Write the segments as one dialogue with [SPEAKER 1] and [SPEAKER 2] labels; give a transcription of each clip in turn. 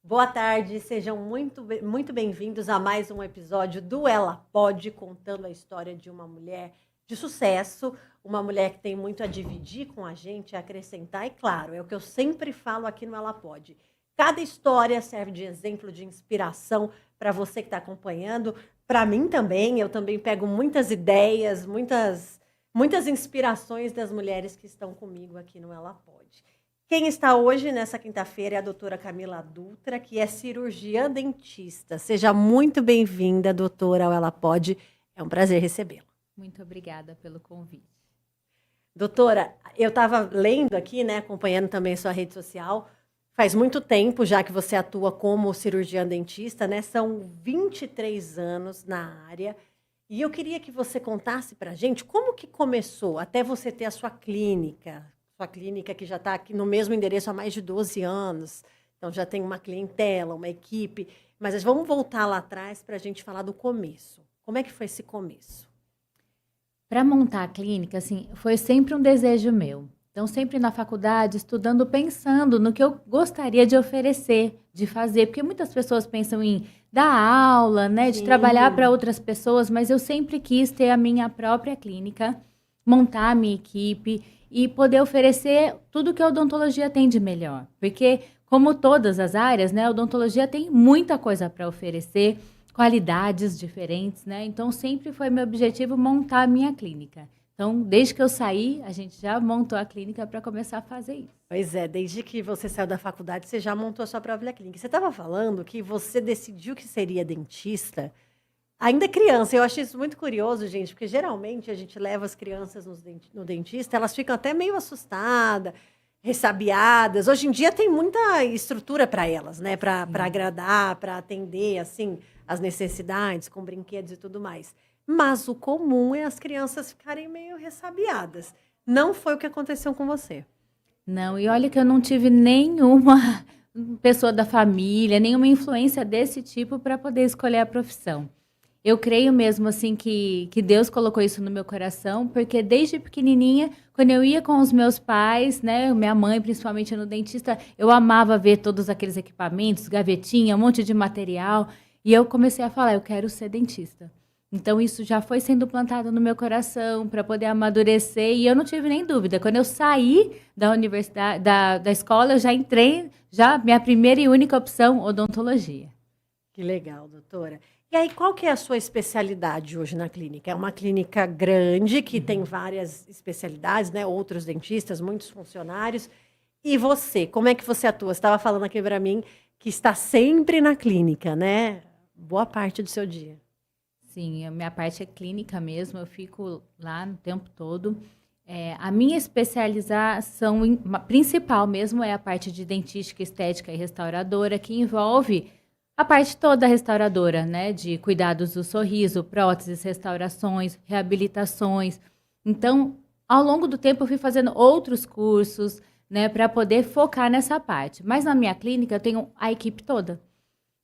[SPEAKER 1] Boa tarde, sejam muito bem-vindos a mais um episódio do Ela Pode, contando a história de uma mulher de sucesso, uma mulher que tem muito a dividir com a gente, a acrescentar, e claro, é o que eu sempre falo aqui no Ela Pode. Cada história serve de exemplo, de inspiração para você que está acompanhando, para mim também, eu também pego muitas ideias, muitas inspirações das mulheres que estão comigo aqui no Ela Pode. Quem está hoje, nessa quinta-feira, é a doutora Camila Dutra, que é cirurgiã dentista. Seja muito bem-vinda, doutora, ao Ela Pode. É um prazer recebê-la.
[SPEAKER 2] Muito obrigada pelo convite.
[SPEAKER 1] Doutora, eu estava lendo aqui, né, acompanhando também sua rede social. Faz muito tempo já que você atua como cirurgiã dentista, né? São 23 anos na área. E eu queria que você contasse para a gente como que começou até você ter a sua clínica que já está aqui no mesmo endereço há mais de 12 anos. Então já tem uma clientela, uma equipe. Mas vamos voltar lá atrás para a gente falar do começo. Como é que foi esse começo?
[SPEAKER 2] Para montar a clínica, assim, foi sempre um desejo meu. Então, sempre na faculdade, estudando, pensando no que eu gostaria de oferecer, de fazer, porque muitas pessoas pensam em dar aula, né, de trabalhar para
[SPEAKER 1] Sim.
[SPEAKER 2] outras pessoas, mas eu sempre quis ter a minha própria clínica, montar a minha equipe e poder oferecer tudo que a odontologia tem de melhor. Porque, como todas as áreas, né, a odontologia tem muita coisa para oferecer, qualidades diferentes, né? Então, sempre foi meu objetivo montar a minha clínica. Então, desde que eu saí, a gente já montou a clínica para começar a fazer isso.
[SPEAKER 1] Pois é, desde que você saiu da faculdade, você já montou a sua própria clínica. Você estava falando que você decidiu que seria dentista ainda criança. Eu acho isso muito curioso, gente, porque geralmente a gente leva as crianças no dentista, elas ficam até meio assustadas, ressabiadas. Hoje em dia tem muita estrutura para elas, né? Para agradar, para atender, assim, as necessidades, com brinquedos e tudo mais. Mas o comum é as crianças ficarem meio ressabiadas. Não foi o que aconteceu com você.
[SPEAKER 2] Não, e olha que eu não tive nenhuma pessoa da família, nenhuma influência desse tipo para poder escolher a profissão. Eu creio mesmo assim que Deus colocou isso no meu coração, porque desde pequenininha, quando eu ia com os meus pais, né, minha mãe principalmente no dentista, eu amava ver todos aqueles equipamentos, gavetinha, um monte de material, e eu comecei a falar, eu quero ser dentista. Então isso já foi sendo plantado no meu coração para poder amadurecer e eu não tive nem dúvida. Quando eu saí da universidade, da escola, eu já entrei, já minha primeira e única opção, odontologia.
[SPEAKER 1] Que legal, doutora. E aí, qual que é a sua especialidade hoje na clínica? É uma clínica grande, que tem várias especialidades, né? Outros dentistas, muitos funcionários. E você, como é que você atua? Você estava falando aqui para mim que está sempre na clínica, né? Boa parte do seu dia.
[SPEAKER 2] Sim, a minha parte é clínica mesmo, eu fico lá no tempo todo. A minha especialização principal mesmo é a parte de dentística, estética e restauradora, que envolve a parte toda restauradora, né? De cuidados do sorriso, próteses, restaurações, reabilitações. Então, ao longo do tempo, eu fui fazendo outros cursos, né, para poder focar nessa parte. Mas na minha clínica, eu tenho a equipe toda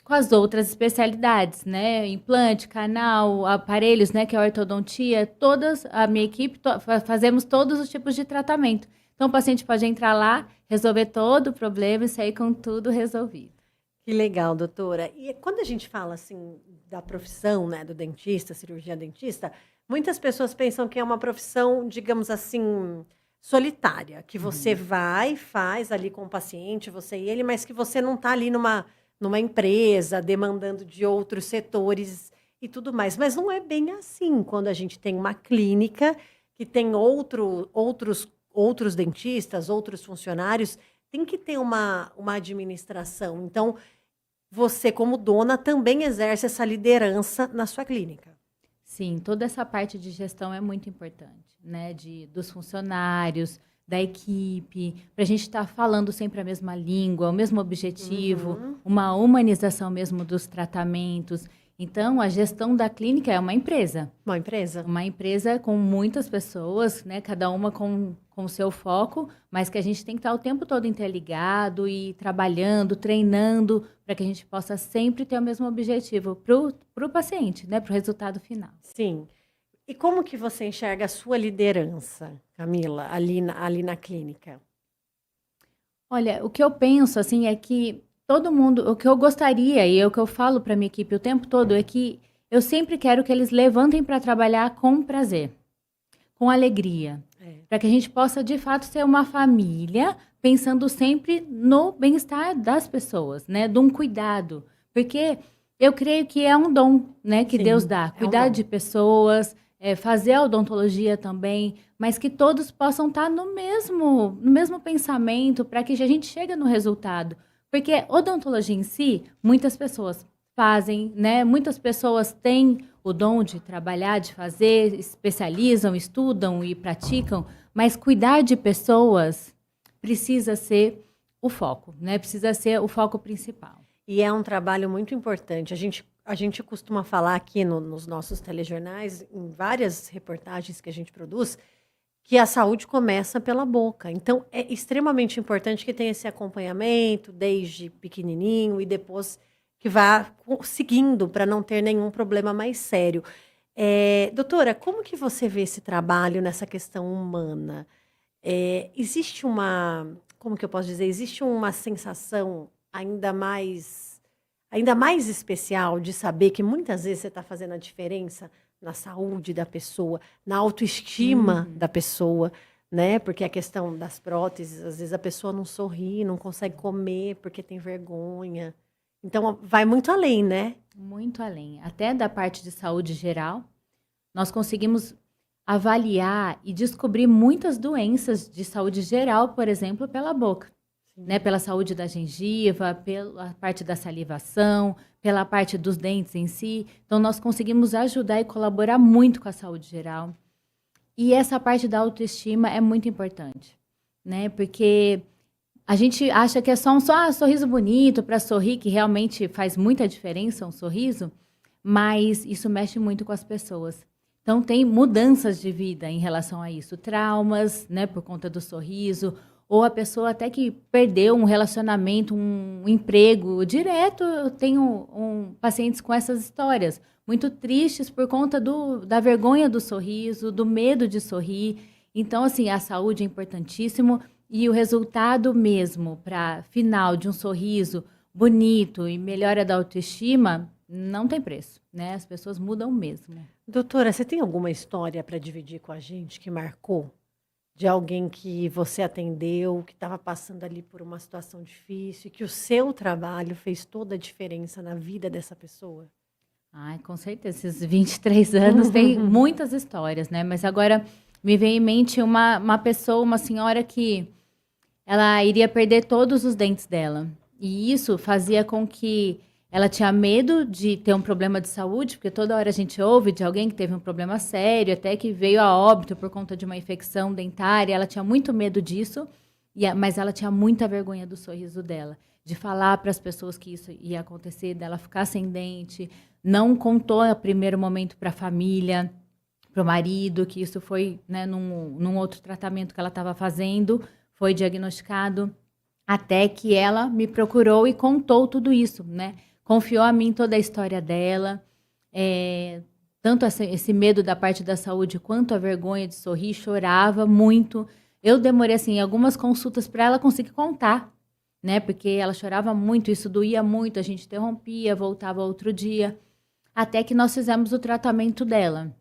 [SPEAKER 2] com as outras especialidades, né? Implante, canal, aparelhos, né? Que é a ortodontia, todas, a minha equipe, fazemos todos os tipos de tratamento. Então, o paciente pode entrar lá, resolver todo o problema e sair com tudo resolvido.
[SPEAKER 1] Que legal, doutora. E quando a gente fala assim da profissão, né, do dentista, cirurgia dentista, muitas pessoas pensam que é uma profissão, digamos assim, solitária, que você vai, faz ali com o paciente, você e ele, mas que você não está ali numa empresa demandando de outros setores e tudo mais. Mas não é bem assim quando a gente tem uma clínica que tem outros dentistas, outros funcionários, tem que ter uma administração. Então, você, como dona, também exerce essa liderança na sua clínica.
[SPEAKER 2] Sim, toda essa parte de gestão é muito importante, né? Dos funcionários, da equipe, para a gente estar falando sempre a mesma língua, o mesmo objetivo,
[SPEAKER 1] Uhum.
[SPEAKER 2] uma humanização mesmo dos tratamentos. Então, a gestão da clínica é uma empresa.
[SPEAKER 1] Uma empresa?
[SPEAKER 2] Uma empresa com muitas pessoas, né? Cada uma com o seu foco, mas que a gente tem que estar o tempo todo interligado e trabalhando, treinando, para que a gente possa sempre ter o mesmo objetivo para o paciente, né? Para o resultado final.
[SPEAKER 1] Sim. E como que você enxerga a sua liderança, Camila, ali na clínica?
[SPEAKER 2] Olha, o que eu penso assim é que todo mundo, o que eu gostaria e o que eu falo para minha equipe o tempo todo é que eu sempre quero que eles levantem para trabalhar com prazer, com alegria, para que a gente possa de fato ser uma família pensando sempre no bem-estar das pessoas, né, de um cuidado, porque eu creio que é um dom, né, que Deus
[SPEAKER 1] Sim,
[SPEAKER 2] dá,
[SPEAKER 1] é um
[SPEAKER 2] cuidar
[SPEAKER 1] dom.
[SPEAKER 2] de pessoas, fazer a odontologia também, mas que todos possam estar no mesmo pensamento para que a gente chegue no resultado. Porque odontologia em si, muitas pessoas fazem, né? Muitas pessoas têm o dom de trabalhar, de fazer, especializam, estudam e praticam, mas cuidar de pessoas precisa ser o foco, né? Precisa ser o foco principal.
[SPEAKER 1] E é um trabalho muito importante. A gente costuma falar aqui nos nossos telejornais, em várias reportagens que a gente produz, que a saúde começa pela boca. Então, é extremamente importante que tenha esse acompanhamento desde pequenininho e depois que vá seguindo para não ter nenhum problema mais sério. Doutora, como que você vê esse trabalho nessa questão humana? Existe como que eu posso dizer? Existe uma sensação ainda mais especial de saber que muitas vezes você está fazendo a diferença na saúde da pessoa, na autoestima da pessoa, né? Porque a questão das próteses, às vezes a pessoa não sorri, não consegue comer porque tem vergonha. Então, vai muito além, né?
[SPEAKER 2] Muito além. Até da parte de saúde geral, nós conseguimos avaliar e descobrir muitas doenças de saúde geral, por exemplo, pela boca, né? Pela saúde da gengiva, pela parte da salivação, pela parte dos dentes em si. Então, nós conseguimos ajudar e colaborar muito com a saúde geral. E essa parte da autoestima é muito importante, né? Porque a gente acha que é só um sorriso bonito para sorrir, que realmente faz muita diferença um sorriso, mas isso mexe muito com as pessoas. Então, tem mudanças de vida em relação a isso, traumas, né, por conta do sorriso, ou a pessoa até que perdeu um relacionamento, um emprego. Direto eu tenho pacientes com essas histórias, muito tristes por conta da vergonha do sorriso, do medo de sorrir. Então, assim, a saúde é importantíssimo e o resultado mesmo para final de um sorriso bonito e melhora da autoestima não tem preço, né? As pessoas mudam mesmo.
[SPEAKER 1] Doutora, você tem alguma história para dividir com a gente que marcou? De alguém que você atendeu, que estava passando ali por uma situação difícil, e que o seu trabalho fez toda a diferença na vida dessa pessoa?
[SPEAKER 2] Ai, com certeza. Esses 23 anos tem muitas histórias, né? Mas agora me vem em mente uma pessoa, uma senhora que ela iria perder todos os dentes dela. E isso fazia com que ela tinha medo de ter um problema de saúde, porque toda hora a gente ouve de alguém que teve um problema sério, até que veio a óbito por conta de uma infecção dentária. Ela tinha muito medo disso, mas ela tinha muita vergonha do sorriso dela, de falar para as pessoas que isso ia acontecer, dela ficar sem dente. Não contou no primeiro momento para a família, para o marido, que isso foi, né, num outro tratamento que ela estava fazendo, foi diagnosticado, até que ela me procurou e contou tudo isso, né? Confiou a mim toda a história dela, tanto esse medo da parte da saúde, quanto a vergonha de sorrir, chorava muito. Eu demorei, assim, algumas consultas para ela conseguir contar, né? Porque ela chorava muito, isso doía muito, a gente interrompia, voltava outro dia, até que nós fizemos o tratamento dela.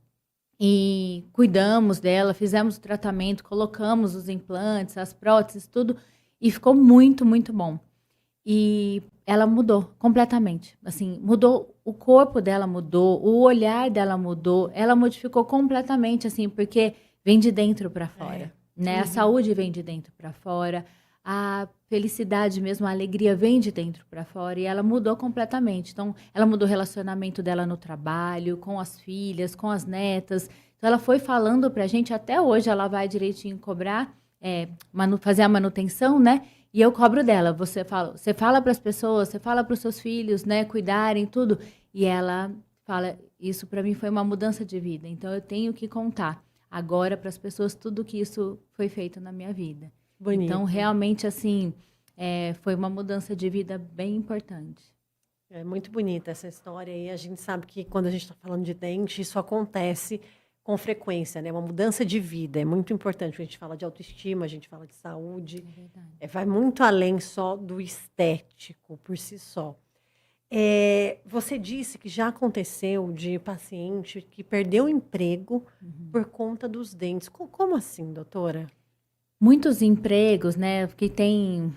[SPEAKER 2] E cuidamos dela, fizemos o tratamento, colocamos os implantes, as próteses, tudo, e ficou muito, muito bom. E ela mudou completamente. Assim, mudou, o corpo dela mudou, o olhar dela mudou, ela modificou completamente, assim, porque vem de dentro para fora, né? A saúde vem de dentro para fora, a felicidade mesmo, a alegria vem de dentro para fora e ela mudou completamente. Então, ela mudou o relacionamento dela no trabalho, com as filhas, com as netas. Então, ela foi falando para a gente, até hoje ela vai direitinho cobrar, fazer a manutenção, né? E eu cobro dela. Você fala para as pessoas, você fala para os seus filhos, né, cuidarem, tudo. E ela fala, isso para mim foi uma mudança de vida. Então, eu tenho que contar agora para as pessoas tudo que isso foi feito na minha vida.
[SPEAKER 1] Bonito.
[SPEAKER 2] Então, realmente, assim, foi uma mudança de vida bem importante.
[SPEAKER 1] É muito bonita essa história aí. A gente sabe que quando a gente está falando de dente, isso acontece com frequência, né? Uma mudança de vida. É muito importante. A gente fala de autoestima, a gente fala de saúde.
[SPEAKER 2] É verdade.
[SPEAKER 1] Vai muito além só do estético por si só. Você disse que já aconteceu de paciente que perdeu o emprego por conta dos dentes. Como assim, doutora?
[SPEAKER 2] Muitos empregos, né, que tem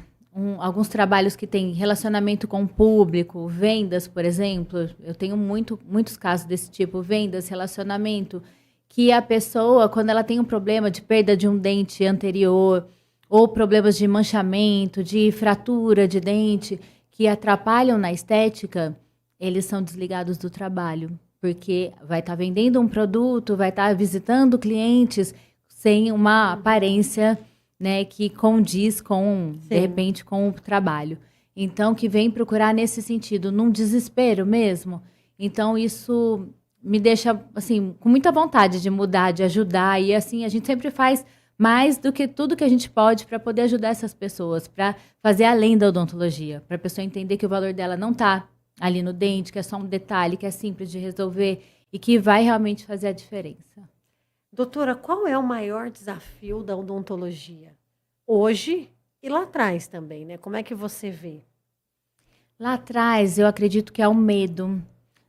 [SPEAKER 2] alguns trabalhos que têm relacionamento com o público, vendas, por exemplo. Eu tenho muitos casos desse tipo, vendas, relacionamento, que a pessoa, quando ela tem um problema de perda de um dente anterior, ou problemas de manchamento, de fratura de dente, que atrapalham na estética, eles são desligados do trabalho, porque vai estar vendendo um produto, vai estar visitando clientes sem uma aparência, né, que condiz com, de repente, com o trabalho. Então, que vem procurar nesse sentido, num desespero mesmo. Então, isso me deixa, assim, com muita vontade de mudar, de ajudar. E, assim, a gente sempre faz mais do que tudo que a gente pode para poder ajudar essas pessoas, para fazer além da odontologia, para a pessoa entender que o valor dela não está ali no dente, que é só um detalhe, que é simples de resolver e que vai realmente fazer a diferença.
[SPEAKER 1] Doutora, qual é o maior desafio da odontologia? Hoje e lá atrás também, né? Como é que você vê?
[SPEAKER 2] Lá atrás, eu acredito que é o medo,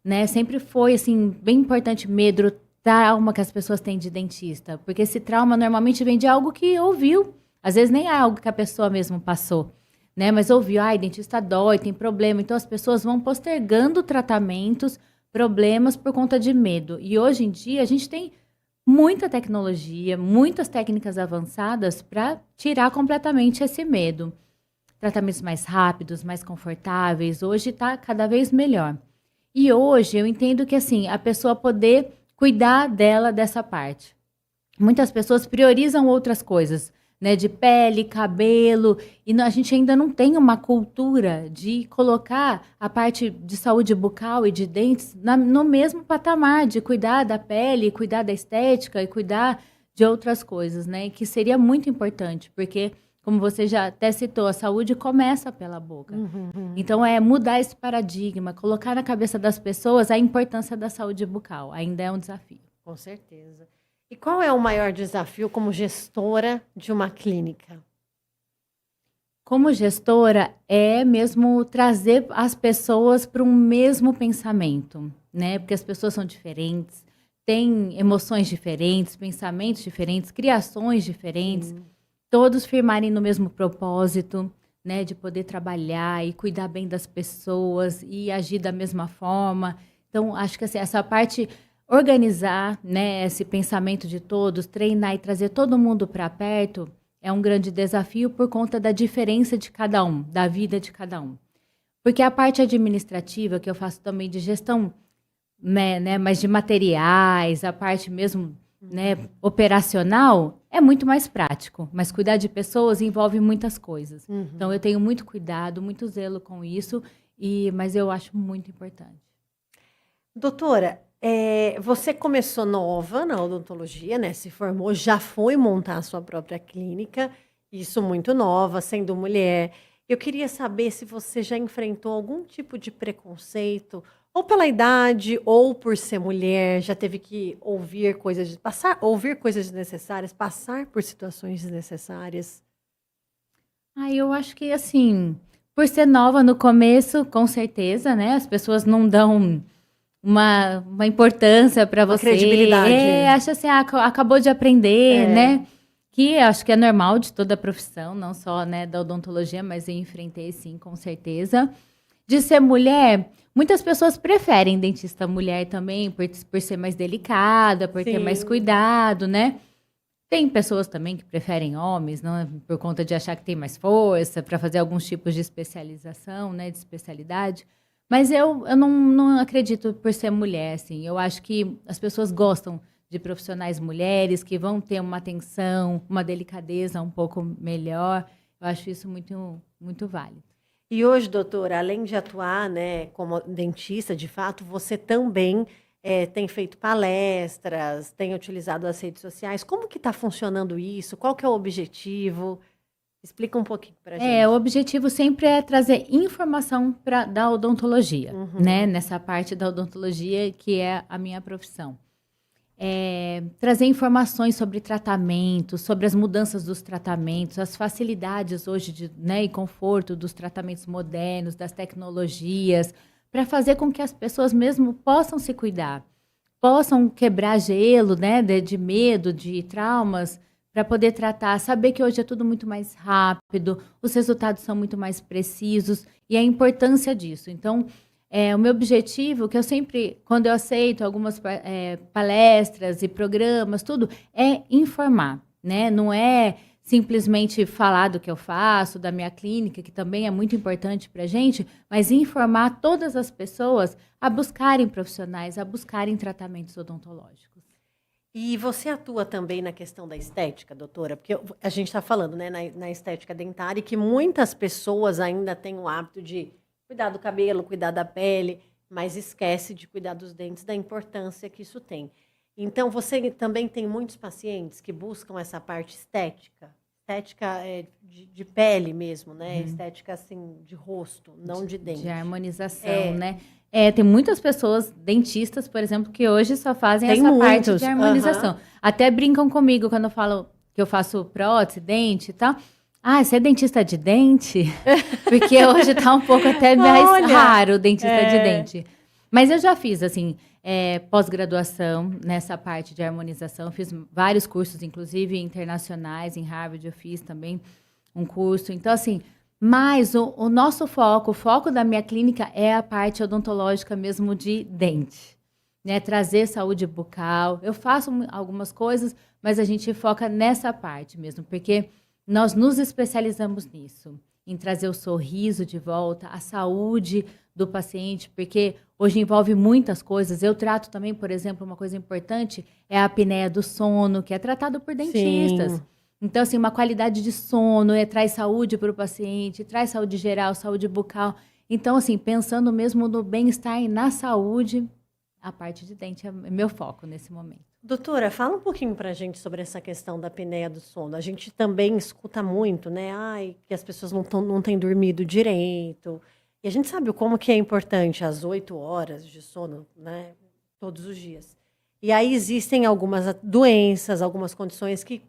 [SPEAKER 2] né? Sempre foi, assim, bem importante medo, trauma que as pessoas têm de dentista. Porque esse trauma normalmente vem de algo que ouviu. Às vezes nem é algo que a pessoa mesmo passou, né? Mas ouviu, ai, dentista dói, tem problema. Então as pessoas vão postergando tratamentos, problemas por conta de medo. E hoje em dia a gente tem muita tecnologia, muitas técnicas avançadas para tirar completamente esse medo. Tratamentos mais rápidos, mais confortáveis, hoje está cada vez melhor. E hoje eu entendo que, assim, a pessoa poder cuidar dela dessa parte. Muitas pessoas priorizam outras coisas, né, de pele, cabelo, e a gente ainda não tem uma cultura de colocar a parte de saúde bucal e de dentes no mesmo patamar, de cuidar da pele, cuidar da estética e cuidar de outras coisas, né, que seria muito importante, porque, como você já até citou, a saúde começa pela boca. Então, é mudar esse paradigma, colocar na cabeça das pessoas a importância da saúde bucal, ainda é um desafio.
[SPEAKER 1] Com certeza. E qual é o maior desafio como gestora de uma clínica?
[SPEAKER 2] Como gestora, é mesmo trazer as pessoas para um mesmo pensamento, né? Porque as pessoas são diferentes, têm emoções diferentes, pensamentos diferentes, criações diferentes, todos firmarem no mesmo propósito, né? De poder trabalhar e cuidar bem das pessoas e agir da mesma forma. Então, acho que assim, essa parte... Organizar, né, esse pensamento de todos, treinar e trazer todo mundo para perto é um grande desafio por conta da diferença de cada um, da vida de cada um. Porque a parte administrativa, que eu faço também de gestão, né, mas de materiais, a parte mesmo, né, operacional, é muito mais prático. Mas cuidar de pessoas envolve muitas coisas. Então, eu tenho muito cuidado, muito zelo com isso, mas eu acho muito importante.
[SPEAKER 1] Doutora, você começou nova na odontologia, né? Se formou, já foi montar a sua própria clínica, isso muito nova, sendo mulher. Eu queria saber se você já enfrentou algum tipo de preconceito, ou pela idade, ou por ser mulher, já teve que ouvir coisas desnecessárias, passar por situações desnecessárias.
[SPEAKER 2] Eu acho que, assim, por ser nova no começo, com certeza, né? As pessoas não dão uma importância para você.
[SPEAKER 1] Credibilidade.
[SPEAKER 2] Acho assim, acabou de aprender, né? Que acho que é normal de toda a profissão, não só, né, da odontologia, mas eu enfrentei, sim, com certeza. De ser mulher, muitas pessoas preferem dentista mulher também, por ser mais delicada, por ter mais cuidado, né? Tem pessoas também que preferem homens, não é? Por conta de achar que tem mais força, para fazer alguns tipos de especialização, né, de especialidade. Mas eu não acredito por ser mulher, assim. Eu acho que as pessoas gostam de profissionais mulheres que vão ter uma atenção, uma delicadeza um pouco melhor. Eu acho isso muito, muito válido.
[SPEAKER 1] E hoje, doutora, além de atuar, né, como dentista, de fato, você também tem feito palestras, tem utilizado as redes sociais. Como que está funcionando isso? Qual que é o objetivo? Explica um pouquinho para a gente.
[SPEAKER 2] O objetivo sempre é trazer informação da odontologia, né? Nessa parte da odontologia que é a minha profissão. trazer informações sobre tratamentos, sobre as mudanças dos tratamentos, as facilidades hoje né, e conforto dos tratamentos modernos, das tecnologias, para fazer com que as pessoas mesmo possam se cuidar, possam quebrar gelo, né, de medo, de traumas, para poder tratar, saber que hoje é tudo muito mais rápido, os resultados são muito mais precisos e a importância disso. Então, o meu objetivo, que eu sempre, quando eu aceito algumas palestras e programas, tudo, é informar, né? Não é simplesmente falar do que eu faço, da minha clínica, que também é muito importante para a gente, mas informar todas as pessoas a buscarem profissionais, a buscarem tratamentos odontológicos.
[SPEAKER 1] E você atua também na questão da estética, doutora? Porque a gente está falando, né, na estética dentária, e que muitas pessoas ainda têm o hábito de cuidar do cabelo, cuidar da pele, mas esquece de cuidar dos dentes, da importância que isso tem. Então, você também tem muitos pacientes que buscam essa parte estética de pele mesmo, né? Estética, assim, de rosto, não de dente.
[SPEAKER 2] De harmonização, né? Tem muitas pessoas, dentistas, por exemplo, que hoje só fazem parte de harmonização. Até brincam comigo quando eu falo que eu faço prótese, dente e tal. Ah, você é dentista de dente? Porque hoje tá um pouco até mais raro o dentista de dente. Mas eu já fiz, assim, pós-graduação nessa parte de harmonização. Fiz vários cursos, inclusive internacionais, em Harvard eu fiz também um curso. Então, assim, mas o nosso foco, o foco da minha clínica é a parte odontológica mesmo de dente. Né? Trazer saúde bucal. Eu faço algumas coisas, mas a gente foca nessa parte mesmo, porque nós nos especializamos nisso, em trazer o sorriso de volta, a saúde do paciente, porque hoje envolve muitas coisas. Eu trato também, por exemplo, uma coisa importante é a apneia do sono, que é tratado por dentistas. Sim. Então, assim, uma qualidade de sono traz saúde para o paciente, traz saúde geral, saúde bucal. Então, assim, pensando mesmo no bem-estar e na saúde, a parte de dente é meu foco nesse momento.
[SPEAKER 1] Doutora, fala um pouquinho para a gente sobre essa questão da apneia do sono. A gente também escuta muito, né? Ai, que as pessoas não têm dormido direito. E a gente sabe como que é importante as 8 horas de sono, né? Todos os dias. E aí existem algumas doenças, algumas condições que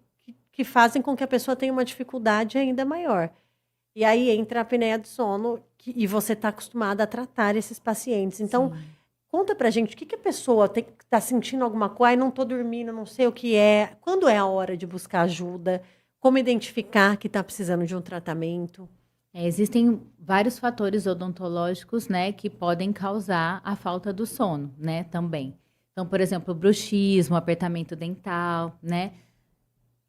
[SPEAKER 1] fazem com que a pessoa tenha uma dificuldade ainda maior. E aí entra a apneia do sono e você está acostumada a tratar esses pacientes. Então, sim, conta pra gente, o que a pessoa está sentindo alguma coisa, não estou dormindo, não sei o que é, quando é a hora de buscar ajuda, como identificar que está precisando de um tratamento?
[SPEAKER 2] Existem vários fatores odontológicos, né, que podem causar a falta do sono, né, também. Então, por exemplo, bruxismo, apertamento dental, né,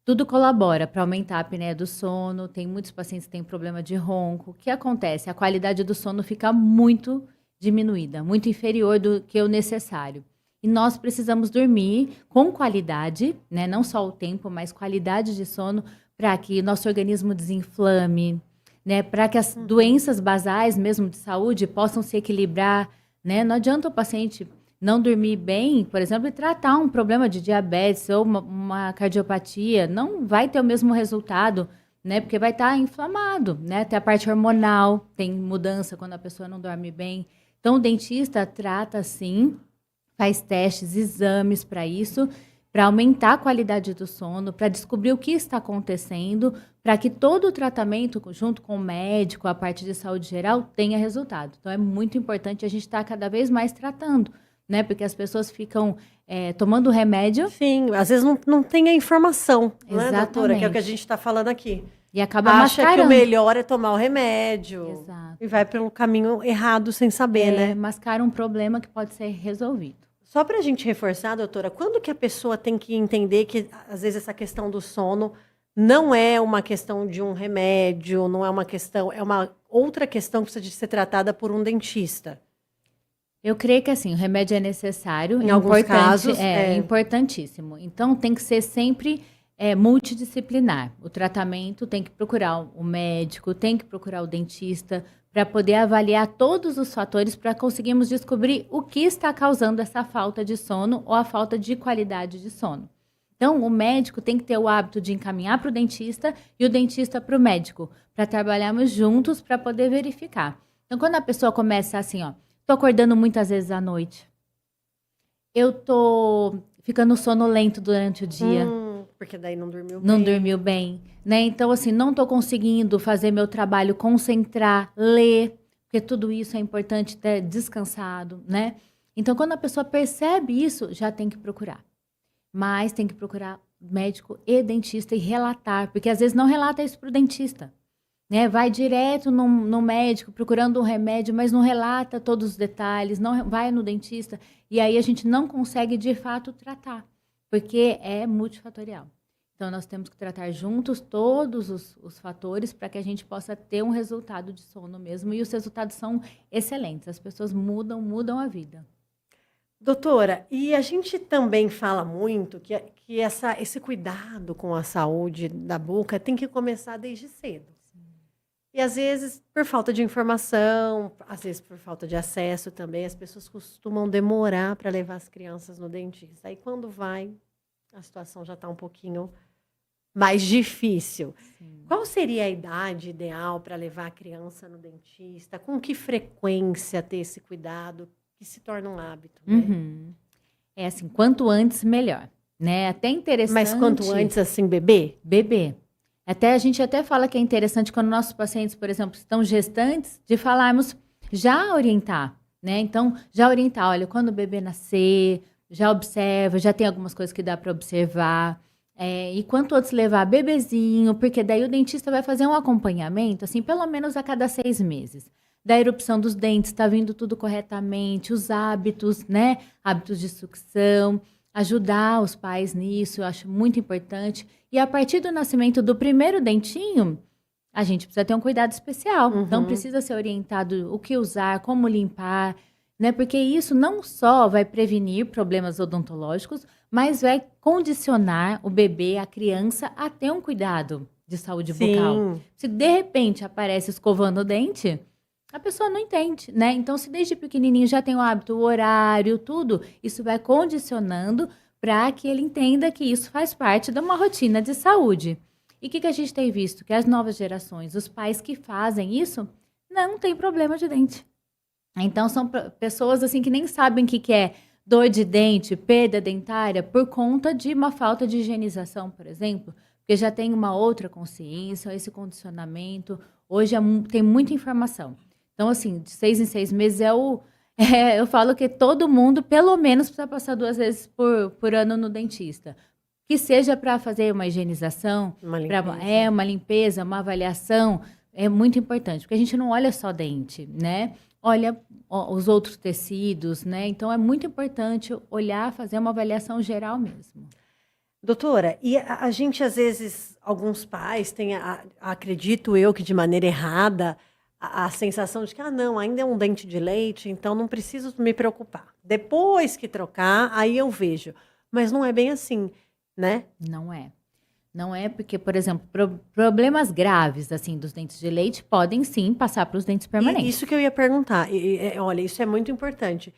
[SPEAKER 2] tudo colabora para aumentar a apneia do sono. Tem muitos pacientes que têm problema de ronco. O que acontece? A qualidade do sono fica muito diminuída, muito inferior do que o necessário. E nós precisamos dormir com qualidade, né? Não só o tempo, mas qualidade de sono, para que nosso organismo desinflame, né? Para que as doenças basais mesmo de saúde possam se equilibrar, né? Não adianta o paciente não dormir bem, por exemplo, e tratar um problema de diabetes ou uma cardiopatia, não vai ter o mesmo resultado, né? Porque vai estar inflamado, né? Tem a parte hormonal, tem mudança quando a pessoa não dorme bem. Então, o dentista trata, sim, faz testes, exames para isso, para aumentar a qualidade do sono, para descobrir o que está acontecendo, para que todo o tratamento, junto com o médico, a parte de saúde geral, tenha resultado. Então, é muito importante a gente estar cada vez mais tratando, né? Porque as pessoas ficam tomando remédio.
[SPEAKER 1] Sim, às vezes não tem a informação, né, doutora? Que é o que a gente está falando aqui.
[SPEAKER 2] E acaba mascarando.
[SPEAKER 1] Acha que o melhor é tomar o remédio.
[SPEAKER 2] Exato.
[SPEAKER 1] E vai pelo caminho errado sem saber, né?
[SPEAKER 2] Mascara um problema que pode ser resolvido.
[SPEAKER 1] Só para a gente reforçar, doutora, quando que a pessoa tem que entender que, às vezes, essa questão do sono não é uma questão de um remédio, não é uma questão, é uma outra questão que precisa de ser tratada por um dentista?
[SPEAKER 2] Eu creio que, assim, o remédio é necessário.
[SPEAKER 1] Em alguns casos,
[SPEAKER 2] é importantíssimo. Então, tem que ser sempre multidisciplinar. O tratamento tem que procurar o médico, tem que procurar o dentista, para poder avaliar todos os fatores para conseguirmos descobrir o que está causando essa falta de sono ou a falta de qualidade de sono. Então, o médico tem que ter o hábito de encaminhar para o dentista e o dentista para o médico, para trabalharmos juntos para poder verificar. Então, quando a pessoa começa assim, ó, tô acordando muitas vezes à noite, eu tô ficando sonolento durante o dia.
[SPEAKER 1] Porque daí não dormiu bem.
[SPEAKER 2] Não dormiu bem, né? Então, assim, não tô conseguindo fazer meu trabalho, concentrar, ler, porque tudo isso é importante ter descansado, né? Então, quando a pessoa percebe isso, já tem que procurar. Mas tem que procurar médico e dentista e relatar, porque às vezes não relata isso pro dentista, né? Vai direto no médico procurando um remédio, mas não relata todos os detalhes, não vai no dentista, e aí a gente não consegue de fato tratar, porque é multifatorial. Então, nós temos que tratar juntos todos os fatores para que a gente possa ter um resultado de sono mesmo, e os resultados são excelentes, as pessoas mudam a vida.
[SPEAKER 1] Doutora, e a gente também fala muito que esse cuidado com a saúde da boca tem que começar desde cedo. E às vezes, por falta de informação, às vezes por falta de acesso também, as pessoas costumam demorar para levar as crianças no dentista. Aí quando vai, a situação já está um pouquinho mais difícil.
[SPEAKER 2] Sim.
[SPEAKER 1] Qual seria a idade ideal para levar a criança no dentista? Com que frequência ter esse cuidado que se torna um hábito, né?
[SPEAKER 2] Uhum. É assim, quanto antes, melhor, né? Até interessante...
[SPEAKER 1] Mas quanto antes, assim, bebê?
[SPEAKER 2] Bebê. A gente até fala que é interessante quando nossos pacientes, por exemplo, estão gestantes, de falarmos, já orientar, né? Então, já orientar, olha, quando o bebê nascer, já observa, já tem algumas coisas que dá para observar. E quanto antes levar bebezinho, porque daí o dentista vai fazer um acompanhamento, assim, pelo menos a cada 6 meses. Da erupção dos dentes, está vindo tudo corretamente, os hábitos, né? Hábitos de sucção, ajudar os pais nisso, eu acho muito importante. E a partir do nascimento do primeiro dentinho, a gente precisa ter um cuidado especial. Então, precisa ser orientado o que usar, como limpar, né? Porque isso não só vai prevenir problemas odontológicos, mas vai condicionar o bebê, a criança, a ter um cuidado de saúde bucal. Se de repente aparece escovando o dente, a pessoa não entende, né? Então, se desde pequenininho já tem o hábito, o horário, tudo, isso vai condicionando para que ele entenda que isso faz parte de uma rotina de saúde. E o que a gente tem visto? Que as novas gerações, os pais que fazem isso, não tem problema de dente. Então, são pessoas assim que nem sabem o que é dor de dente, perda dentária, por conta de uma falta de higienização, por exemplo, porque já tem uma outra consciência, esse condicionamento. Hoje tem muita informação. Então, assim, de 6 em 6 meses eu falo que todo mundo, pelo menos, precisa passar 2 vezes por ano no dentista. Que seja para fazer uma higienização,
[SPEAKER 1] uma
[SPEAKER 2] limpeza, uma avaliação, é muito importante, porque a gente não olha só dente, né? Olha os outros tecidos, né? Então, é muito importante olhar, fazer uma avaliação geral mesmo.
[SPEAKER 1] Doutora, e a gente, às vezes, alguns pais têm, acredito eu que de maneira errada, a sensação de que, não, ainda é um dente de leite, então não preciso me preocupar. Depois que trocar, aí eu vejo. Mas não é bem assim, né?
[SPEAKER 2] Não é. Não é porque, por exemplo, problemas graves, assim, dos dentes de leite podem, sim, passar para os dentes permanentes.
[SPEAKER 1] Isso que eu ia perguntar. Olha, isso é muito importante.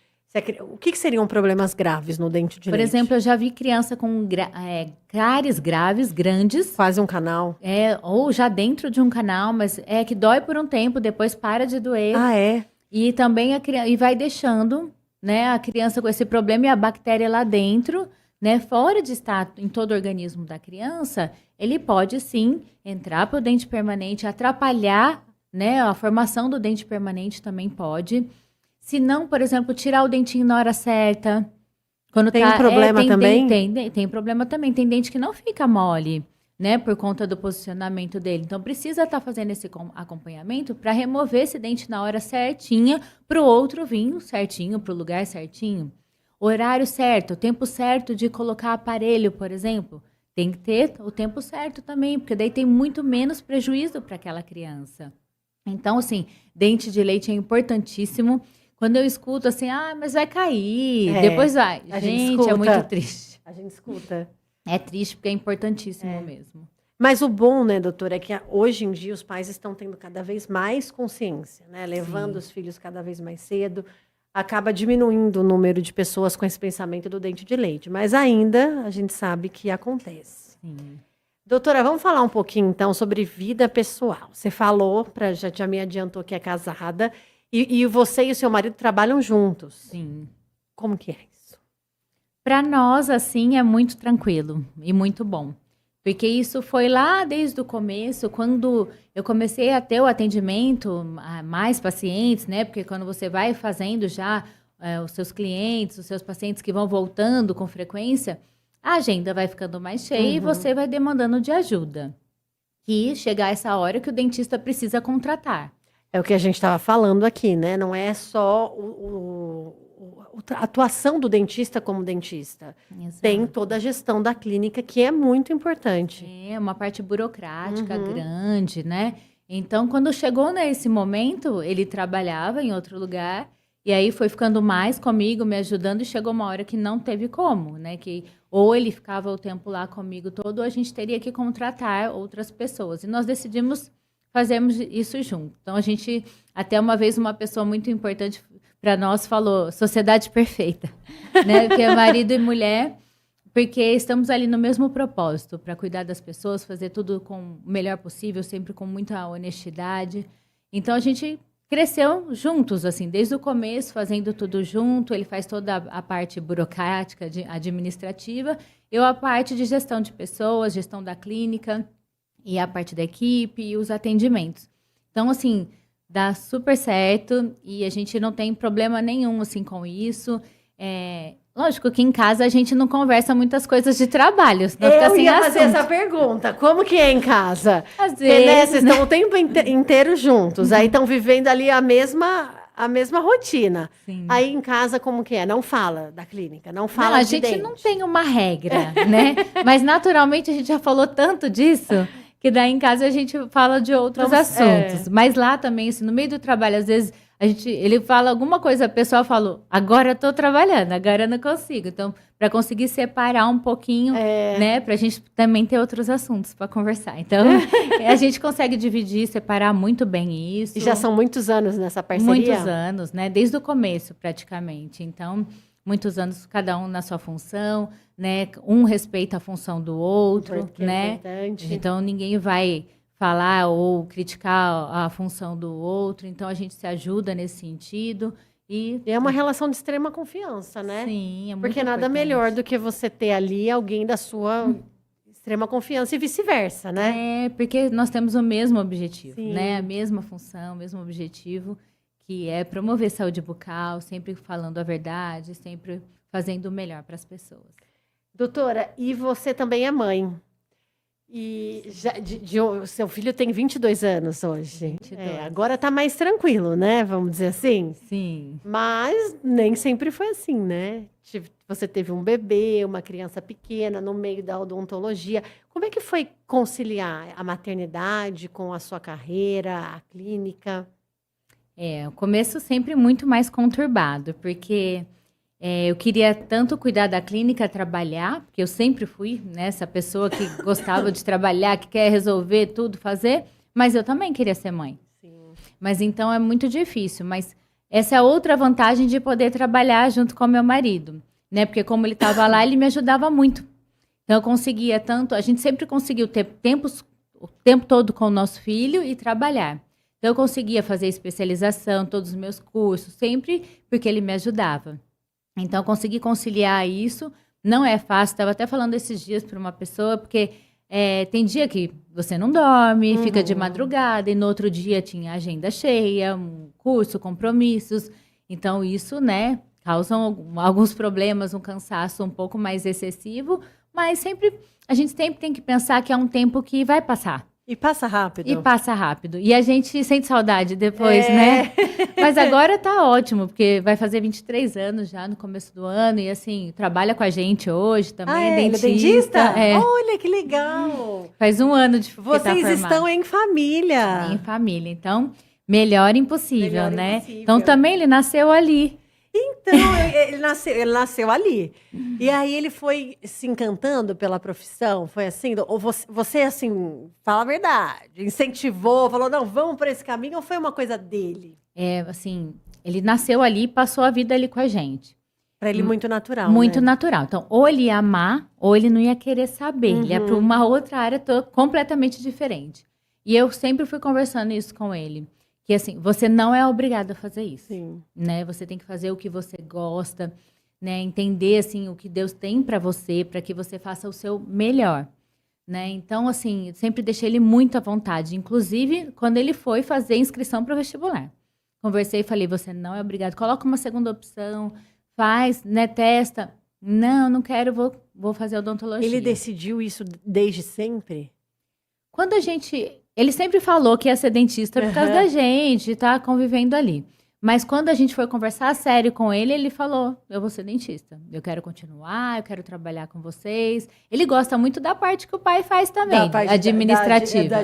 [SPEAKER 1] O que seriam problemas graves no dente de leite?
[SPEAKER 2] Por exemplo, eu já vi criança com cáries graves, grandes.
[SPEAKER 1] Quase um canal.
[SPEAKER 2] Ou já dentro de um canal, mas é que dói por um tempo, depois para de doer.
[SPEAKER 1] Ah, é?
[SPEAKER 2] E também e vai deixando, né, a criança com esse problema e a bactéria lá dentro, né, fora de estar em todo o organismo da criança, ele pode sim entrar para o dente permanente, atrapalhar, né, a formação do dente permanente também pode. Se não, por exemplo, tirar o dentinho na hora certa. Quando
[SPEAKER 1] tem problema também?
[SPEAKER 2] Tem problema também. Tem dente que não fica mole, né? Por conta do posicionamento dele. Então, precisa estar fazendo esse acompanhamento para remover esse dente na hora certinha, para o outro vir certinho, para o lugar certinho. Horário certo, o tempo certo de colocar aparelho, por exemplo. Tem que ter o tempo certo também, porque daí tem muito menos prejuízo para aquela criança. Então, assim, dente de leite é importantíssimo. Quando eu escuto assim, mas vai cair, depois vai. Gente, é muito triste.
[SPEAKER 1] A gente escuta.
[SPEAKER 2] É triste porque é importantíssimo mesmo.
[SPEAKER 1] Mas o bom, né, doutora, é que hoje em dia os pais estão tendo cada vez mais consciência, né? Levando os filhos cada vez mais cedo. Acaba diminuindo o número de pessoas com esse pensamento do dente de leite. Mas ainda a gente sabe que acontece.
[SPEAKER 2] Sim.
[SPEAKER 1] Doutora, vamos falar um pouquinho, então, sobre vida pessoal. Você falou, já me adiantou que é casada. E você e o seu marido trabalham juntos?
[SPEAKER 2] Sim.
[SPEAKER 1] Como que é isso?
[SPEAKER 2] Para nós, assim, é muito tranquilo e muito bom. Porque isso foi lá desde o começo, quando eu comecei a ter o atendimento a mais pacientes, né? Porque quando você vai fazendo já os seus clientes, os seus pacientes que vão voltando com frequência, a agenda vai ficando mais cheia e você vai demandando de ajuda. E chegar essa hora que o dentista precisa contratar.
[SPEAKER 1] É o que a gente estava falando aqui, né? Não é só a atuação do dentista como dentista.
[SPEAKER 2] Exato.
[SPEAKER 1] Tem toda a gestão da clínica, que é muito importante.
[SPEAKER 2] É uma parte burocrática grande, né? Então, quando chegou nesse momento, ele trabalhava em outro lugar, e aí foi ficando mais comigo, me ajudando, e chegou uma hora que não teve como, né? Que ou ele ficava o tempo lá comigo todo, ou a gente teria que contratar outras pessoas. E nós decidimos fazermos isso junto. Então, a gente, até uma vez, uma pessoa muito importante para nós falou, sociedade perfeita, né? Que é marido e mulher, porque estamos ali no mesmo propósito, para cuidar das pessoas, fazer tudo com o melhor possível, sempre com muita honestidade. Então, a gente cresceu juntos, assim, desde o começo, fazendo tudo junto. Ele faz toda a parte burocrática, administrativa, eu a parte de gestão de pessoas, gestão da clínica, e a parte da equipe e os atendimentos. Então, assim, dá super certo e a gente não tem problema nenhum, assim, com isso. Lógico que em casa a gente não conversa muitas coisas de trabalho, senão fica sem
[SPEAKER 1] ia fazer
[SPEAKER 2] assunto.
[SPEAKER 1] essa pergunta. Como que é em casa?
[SPEAKER 2] Às
[SPEAKER 1] Porque, né,
[SPEAKER 2] vezes,
[SPEAKER 1] vocês estão o tempo inteiro juntos, aí estão vivendo ali a mesma rotina.
[SPEAKER 2] Sim.
[SPEAKER 1] Aí em casa, como que é? Não fala da clínica, não fala
[SPEAKER 2] Não, a
[SPEAKER 1] de
[SPEAKER 2] gente
[SPEAKER 1] dente.
[SPEAKER 2] não tem uma regra, né? Mas naturalmente a gente já falou tanto disso que daí em casa a gente fala de outros assuntos. Mas lá também, assim, no meio do trabalho, às vezes ele fala alguma coisa, a pessoa fala, agora eu tô trabalhando, agora eu não consigo. Então, para conseguir separar um pouquinho, né? Pra gente também ter outros assuntos para conversar. Então, a gente consegue dividir, separar muito bem isso.
[SPEAKER 1] E já são muitos anos nessa parceria?
[SPEAKER 2] Muitos anos, né? Desde o começo, praticamente. Então, muitos anos, cada um na sua função, né? Um respeita a função do outro, né?
[SPEAKER 1] Importante.
[SPEAKER 2] Então, ninguém vai falar ou criticar a função do outro. Então, a gente se ajuda nesse sentido. E
[SPEAKER 1] é uma relação de extrema confiança, né?
[SPEAKER 2] Sim, é muito
[SPEAKER 1] Porque nada
[SPEAKER 2] importante.
[SPEAKER 1] melhor do que você ter ali alguém da sua extrema confiança e vice-versa, né?
[SPEAKER 2] Porque nós temos o mesmo objetivo,
[SPEAKER 1] Sim.
[SPEAKER 2] né? A mesma função, o mesmo objetivo, que é promover saúde bucal, sempre falando a verdade, sempre fazendo o melhor para as pessoas.
[SPEAKER 1] Doutora, e você também é mãe. E o seu filho tem 22 anos hoje.
[SPEAKER 2] 22.
[SPEAKER 1] Agora tá mais tranquilo, né? Vamos dizer assim.
[SPEAKER 2] Sim.
[SPEAKER 1] Mas nem sempre foi assim, né? Você teve um bebê, uma criança pequena no meio da odontologia. Como é que foi conciliar a maternidade com a sua carreira, a clínica?
[SPEAKER 2] O começo sempre muito mais conturbado, porque eu queria tanto cuidar da clínica, trabalhar, porque eu sempre fui, né, essa pessoa que gostava de trabalhar, que quer resolver tudo, fazer, mas eu também queria ser mãe.
[SPEAKER 1] Sim.
[SPEAKER 2] Mas então é muito difícil, mas essa é outra vantagem de poder trabalhar junto com meu marido, né, porque como ele estava lá, ele me ajudava muito. Então eu conseguia tanto, a gente sempre conseguiu ter o tempo todo com o nosso filho e trabalhar. Então eu conseguia fazer especialização, todos os meus cursos, sempre porque ele me ajudava. Então, conseguir conciliar isso não é fácil. Estava até falando esses dias para uma pessoa, porque tem dia que você não dorme, fica de madrugada, e no outro dia tinha agenda cheia, um curso, compromissos. Então, isso, né, causa alguns problemas, um cansaço um pouco mais excessivo, mas a gente sempre tem que pensar que é um tempo que vai passar.
[SPEAKER 1] E passa rápido.
[SPEAKER 2] E passa rápido. E a gente sente saudade depois, né? Mas agora tá ótimo, porque vai fazer 23 anos já no começo do ano. E assim, trabalha com a gente hoje também, é dentista.
[SPEAKER 1] Ele é dentista? Olha, que legal!
[SPEAKER 2] Faz um ano de
[SPEAKER 1] Vocês estão em família.
[SPEAKER 2] Em família. Então, melhor impossível, né?
[SPEAKER 1] Impossível.
[SPEAKER 2] Então, também ele nasceu ali.
[SPEAKER 1] Então, ele nasceu ali. E aí ele foi se encantando pela profissão? Foi assim? Ou você assim, fala a verdade, incentivou, falou, não, vamos por esse caminho, ou foi uma coisa dele?
[SPEAKER 2] Assim, ele nasceu ali e passou a vida ali com a gente.
[SPEAKER 1] Para ele muito natural,
[SPEAKER 2] Muito
[SPEAKER 1] né?
[SPEAKER 2] natural. Então, ou ele ia amar, ou ele não ia querer saber. Ele ia para uma outra área completamente diferente. E eu sempre fui conversando isso com ele. Que assim, você não é obrigado a fazer isso.
[SPEAKER 1] Sim.
[SPEAKER 2] Né? Você tem que fazer o que você gosta, né? Entender, assim, o que Deus tem para você, para que você faça o seu melhor, né? Então, assim, eu sempre deixei ele muito à vontade. Inclusive, quando ele foi fazer inscrição para o vestibular. Conversei e falei, você não é obrigado. Coloca uma segunda opção, faz, né? Testa. Não, não quero, vou fazer odontologia.
[SPEAKER 1] Ele decidiu isso desde sempre?
[SPEAKER 2] Quando a gente... Ele sempre falou que ia ser dentista por causa da gente, de tá convivendo ali. Mas quando a gente foi conversar a sério com ele, ele falou, eu vou ser dentista. Eu quero continuar, eu quero trabalhar com vocês. Ele gosta muito da parte que o pai faz também, administrativa.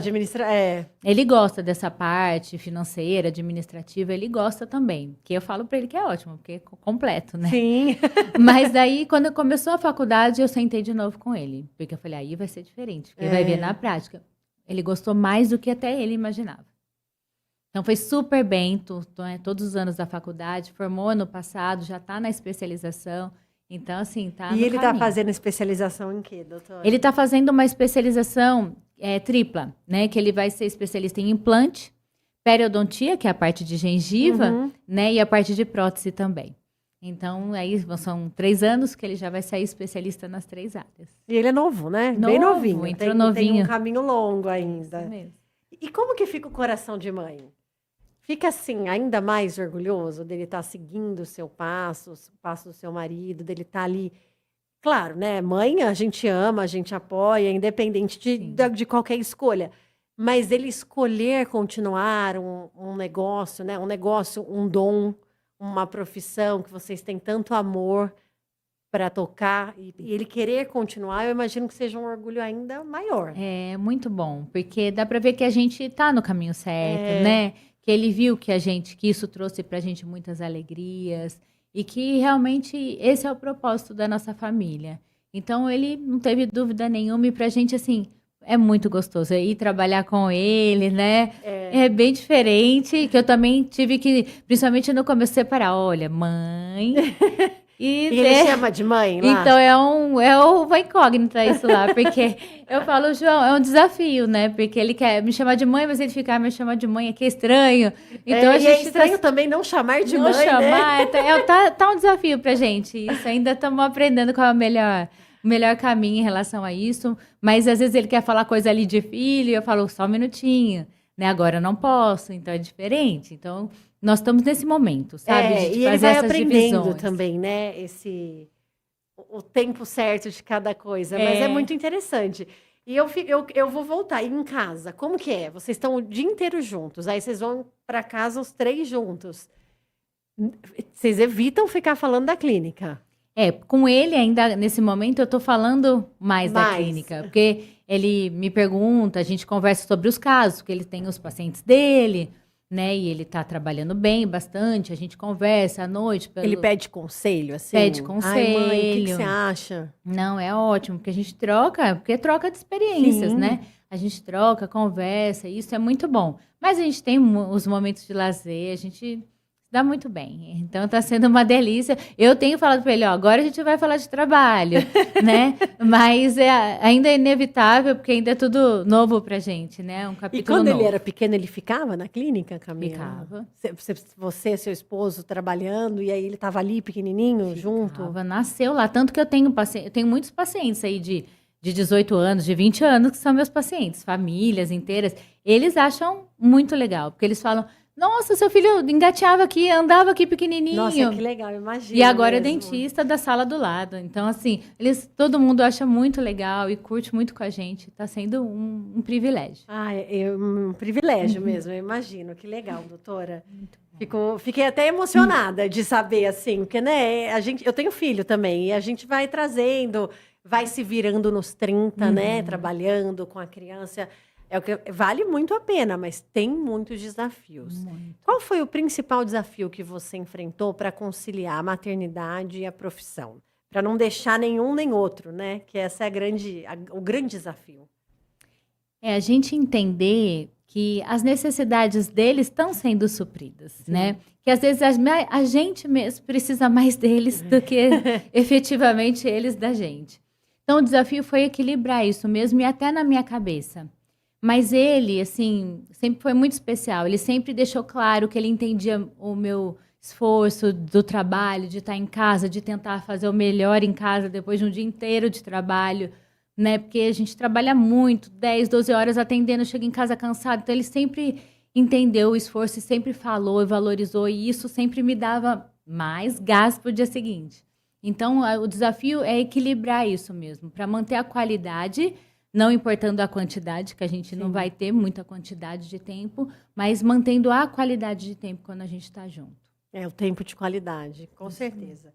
[SPEAKER 2] Ele gosta dessa parte financeira, administrativa, ele gosta também. Que eu falo pra ele que é ótimo, porque é completo, né?
[SPEAKER 1] Sim.
[SPEAKER 2] Mas daí, quando começou a faculdade, eu sentei de novo com ele. Porque eu falei, aí vai ser diferente, porque vai ver na prática. Ele gostou mais do que até ele imaginava. Então, foi super bem, todos os anos da faculdade, formou ano passado, já está na especialização. Então, assim, tá no
[SPEAKER 1] E ele está
[SPEAKER 2] caminho.
[SPEAKER 1] fazendo especialização em quê, doutora?
[SPEAKER 2] Ele está fazendo uma especialização tripla, né? Que ele vai ser especialista em implante, periodontia, que é a parte de gengiva, né? E a parte de prótese também. Então, aí são 3 anos que ele já vai sair especialista nas 3 áreas.
[SPEAKER 1] E ele é novo, né? Bem novinho.
[SPEAKER 2] Entrou novinho.
[SPEAKER 1] Tem um caminho longo ainda.
[SPEAKER 2] Isso mesmo.
[SPEAKER 1] E como que fica o coração de mãe? Fica assim, ainda mais orgulhoso dele estar seguindo o seu passo, o passo do seu marido, dele estar ali. Claro, né? Mãe, a gente ama, a gente apoia, independente de qualquer escolha. Mas ele escolher continuar um negócio, né? Um negócio, um dom, uma profissão que vocês têm tanto amor para tocar, e ele querer continuar, eu imagino que seja um orgulho ainda maior.
[SPEAKER 2] É muito bom, porque dá para ver que a gente está no caminho certo, né? Que ele viu que isso trouxe para a gente muitas alegrias e que realmente esse é o propósito da nossa família. Então, ele não teve dúvida nenhuma e para a gente, assim, é muito gostoso ir trabalhar com ele, né? É bem diferente, que eu também tive que, principalmente no começo, separar. Olha, mãe...
[SPEAKER 1] E ele chama de mãe lá?
[SPEAKER 2] Então, é uma incógnita isso lá, porque eu falo, João, é um desafio, né? Porque ele quer me chamar de mãe, mas ele fica, me chamar de mãe aqui é estranho. Então,
[SPEAKER 1] é estranho também não chamar de mãe,
[SPEAKER 2] né?
[SPEAKER 1] Né?
[SPEAKER 2] Tá um desafio pra gente isso, ainda estamos aprendendo qual é o melhor caminho em relação a isso, mas às vezes ele quer falar coisa ali de filho, e eu falo, só um minutinho, né? Agora eu não posso, então é diferente, então... Nós estamos nesse momento, sabe?
[SPEAKER 1] De fazer essas aprendendo divisões. Também, né? O tempo certo de cada coisa. Mas é muito interessante. E eu vou voltar. E em casa, como que é? Vocês estão o dia inteiro juntos. Aí vocês vão para casa os 3 juntos. Vocês evitam ficar falando da clínica.
[SPEAKER 2] Com ele ainda, nesse momento, eu estou falando mais da clínica. Porque ele me pergunta, a gente conversa sobre os casos, porque ele tem os pacientes dele... Né? E ele está trabalhando bem, bastante, a gente conversa à noite.
[SPEAKER 1] Ele pede conselho, assim?
[SPEAKER 2] Pede conselho.
[SPEAKER 1] Ai, mãe, o que você acha?
[SPEAKER 2] Não, é ótimo, porque a gente troca de experiências, né? A gente troca, conversa, isso é muito bom. Mas a gente tem os momentos de lazer, a gente dá muito bem. Então, está sendo uma delícia. Eu tenho falado para ele, agora a gente vai falar de trabalho, né? Mas ainda é inevitável, porque ainda é tudo novo pra gente, né? Um capítulo
[SPEAKER 1] novo. E quando
[SPEAKER 2] ele
[SPEAKER 1] era pequeno, ele ficava na clínica, Camila?
[SPEAKER 2] Ficava.
[SPEAKER 1] Você, seu esposo, trabalhando, e aí ele estava ali, pequenininho, junto?
[SPEAKER 2] Nasceu lá. Tanto que eu tenho muitos pacientes aí de 18 anos, de 20 anos, que são meus pacientes, famílias inteiras. Eles acham muito legal, porque eles falam... Nossa, seu filho engateava aqui, andava aqui pequenininho.
[SPEAKER 1] Nossa, que legal, imagina.
[SPEAKER 2] E agora é dentista da sala do lado. Então, assim, todo mundo acha muito legal e curte muito com a gente. Está sendo um privilégio.
[SPEAKER 1] Um privilégio mesmo, eu imagino. Que legal, doutora. Fiquei até emocionada de saber, assim, porque, né, eu tenho filho também, e a gente vai trazendo, vai se virando nos 30, né, trabalhando com a criança... vale muito a pena, mas tem muitos desafios.
[SPEAKER 2] Muito.
[SPEAKER 1] Qual foi o principal desafio que você enfrentou para conciliar a maternidade e a profissão? Para não deixar nenhum nem outro, né? Que essa é o grande desafio.
[SPEAKER 2] A gente entender que as necessidades deles estão sendo supridas, né? Que às vezes a gente mesmo precisa mais deles do que efetivamente eles da gente. Então o desafio foi equilibrar isso mesmo e até na minha cabeça. Mas ele, assim, sempre foi muito especial. Ele sempre deixou claro que ele entendia esforço do trabalho, de estar em casa, de tentar fazer o melhor em casa depois de um dia inteiro de trabalho, né? Porque a gente trabalha muito, 10, 12 horas atendendo, chega em casa cansado. Então, ele sempre entendeu o esforço e sempre falou e valorizou, e isso sempre me dava mais gás para o dia seguinte. Então, o desafio é equilibrar isso mesmo, para manter a qualidade, não importando a quantidade, que a gente não vai ter muita quantidade de tempo, mas mantendo a qualidade de tempo quando a gente está junto.
[SPEAKER 1] É o tempo de qualidade, com certeza.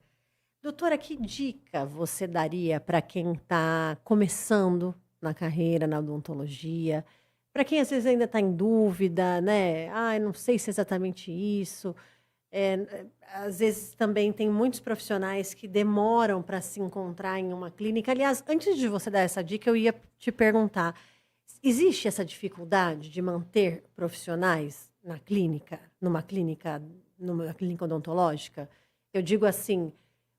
[SPEAKER 1] Doutora, que dica você daria para quem está começando na carreira, na odontologia? Para quem às vezes ainda está em dúvida, né? Ah, eu não sei se é exatamente isso. Às vezes também tem muitos profissionais que demoram para se encontrar em uma clínica. Aliás, antes de você dar essa dica, eu ia te perguntar: existe essa dificuldade de manter profissionais na clínica, numa clínica odontológica? Eu digo assim,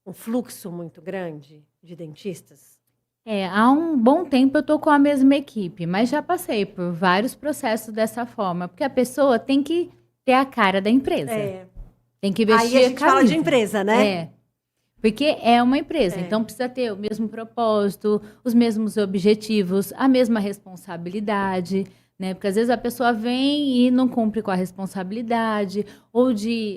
[SPEAKER 1] um fluxo muito grande de dentistas?
[SPEAKER 2] Há um bom tempo eu estou com a mesma equipe, mas já passei por vários processos dessa forma, porque a pessoa tem que ter a cara da empresa. Tem que vestir
[SPEAKER 1] Aí a gente fala de empresa, né?
[SPEAKER 2] É. Porque é uma empresa, então precisa ter o mesmo propósito, os mesmos objetivos, a mesma responsabilidade, né? Porque às vezes a pessoa vem e não cumpre com a responsabilidade, ou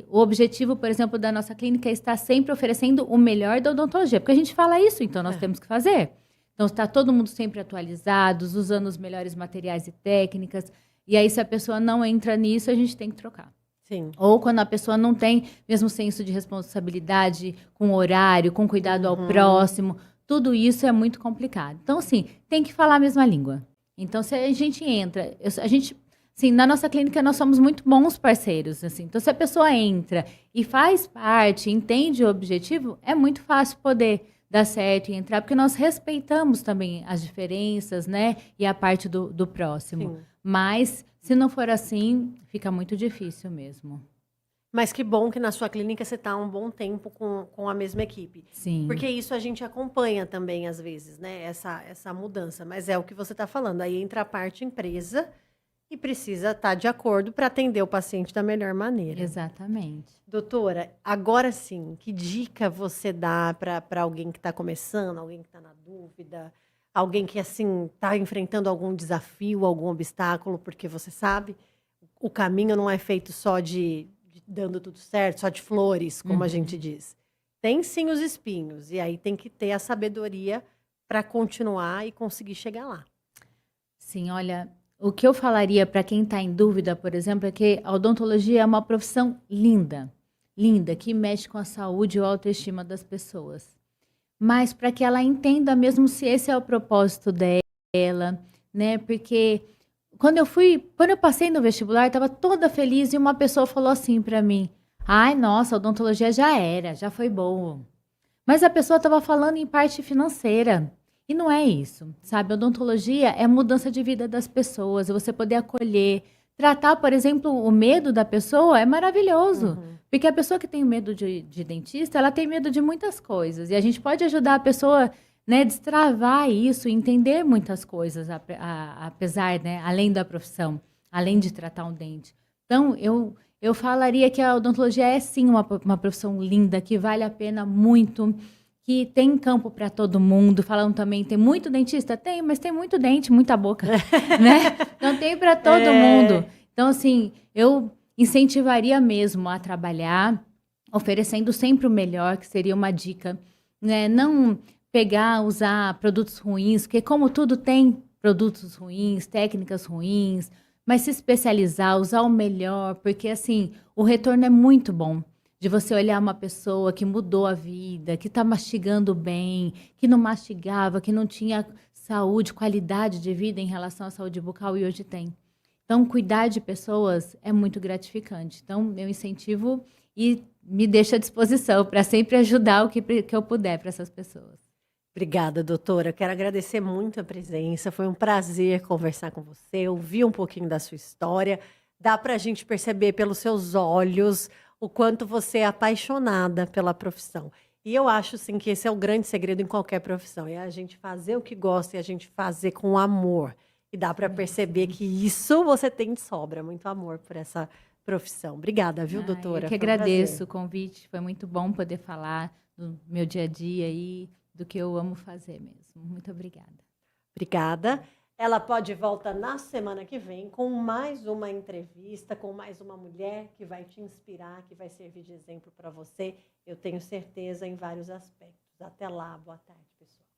[SPEAKER 2] o objetivo, por exemplo, da nossa clínica é estar sempre oferecendo o melhor da odontologia, porque a gente fala isso, então nós temos que fazer. Então, está todo mundo sempre atualizados, usando os melhores materiais e técnicas, e aí se a pessoa não entra nisso, a gente tem que trocar.
[SPEAKER 1] Sim.
[SPEAKER 2] Ou quando a pessoa não tem mesmo senso de responsabilidade, com horário, com cuidado ao próximo, tudo isso é muito complicado. Então, assim, tem que falar a mesma língua. Então, se a gente entra, assim, na nossa clínica nós somos muito bons parceiros, assim. Então, se a pessoa entra e faz parte, entende o objetivo, é muito fácil poder dar certo e entrar, porque nós respeitamos também as diferenças, né? E a parte do próximo.
[SPEAKER 1] Sim.
[SPEAKER 2] Mas, se não for assim, fica muito difícil mesmo.
[SPEAKER 1] Mas que bom que na sua clínica você está há um bom tempo com a mesma equipe.
[SPEAKER 2] Sim.
[SPEAKER 1] Porque isso a gente acompanha também, às vezes, né? Essa mudança. Mas é o que você está falando. Aí entra a parte empresa e precisa estar de acordo para atender o paciente da melhor maneira.
[SPEAKER 2] Exatamente.
[SPEAKER 1] Doutora, agora sim, que dica você dá para alguém que está começando, alguém que está na dúvida, alguém que assim está enfrentando algum desafio, algum obstáculo, porque você sabe, o caminho não é feito só de dando tudo certo, só de flores, como a gente diz. Tem sim os espinhos, e aí tem que ter a sabedoria para continuar e conseguir chegar lá.
[SPEAKER 2] Sim, olha, o que eu falaria para quem está em dúvida, por exemplo, é que a odontologia é uma profissão linda, linda, que mexe com a saúde e a autoestima das pessoas. Mas para que ela entenda mesmo se esse é o propósito dela, né? Porque quando eu passei no vestibular, eu estava toda feliz e uma pessoa falou assim para mim: "Ai, nossa, a odontologia já era, já foi boa". Mas a pessoa estava falando em parte financeira. E não é isso, sabe? A odontologia é mudança de vida das pessoas, é você poder acolher, tratar, por exemplo, o medo da pessoa é maravilhoso. Porque a pessoa que tem medo de dentista, ela tem medo de muitas coisas. E a gente pode ajudar a pessoa, né, destravar isso, entender muitas coisas, apesar, né, além da profissão, além de tratar um dente. Então, eu falaria que a odontologia é sim uma profissão linda, que vale a pena muito, que tem campo para todo mundo. Falando também, tem muito dentista? Tem, mas tem muito dente, muita boca, né? Então, tem para todo mundo. Então, assim, eu incentivaria mesmo a trabalhar, oferecendo sempre o melhor, que seria uma dica, né? Não usar produtos ruins, porque como tudo tem produtos ruins, técnicas ruins, mas se especializar, usar o melhor, porque, assim, o retorno é muito bom. De você olhar uma pessoa que mudou a vida, que está mastigando bem, que não mastigava, que não tinha saúde, qualidade de vida em relação à saúde bucal e hoje tem. Então, cuidar de pessoas é muito gratificante. Então, eu incentivo e me deixo à disposição para sempre ajudar o que eu puder para essas pessoas.
[SPEAKER 1] Obrigada, doutora. Eu quero agradecer muito a presença. Foi um prazer conversar com você, ouvir um pouquinho da sua história. Dá para a gente perceber pelos seus olhos o quanto você é apaixonada pela profissão. E eu acho, sim, que esse é o grande segredo em qualquer profissão. É a gente fazer o que gosta e a gente fazer com amor. E dá para perceber que isso você tem de sobra. Muito amor por essa profissão. Obrigada, viu, doutora?
[SPEAKER 2] Eu que
[SPEAKER 1] Foi um
[SPEAKER 2] agradeço
[SPEAKER 1] prazer.
[SPEAKER 2] o convite, foi muito bom poder falar do meu dia a dia e do que eu amo fazer mesmo. Muito obrigada.
[SPEAKER 1] Obrigada. Ela pode volta na semana que vem com mais uma entrevista, com mais uma mulher que vai te inspirar, que vai servir de exemplo para você. Eu tenho certeza em vários aspectos. Até lá, boa tarde, pessoal.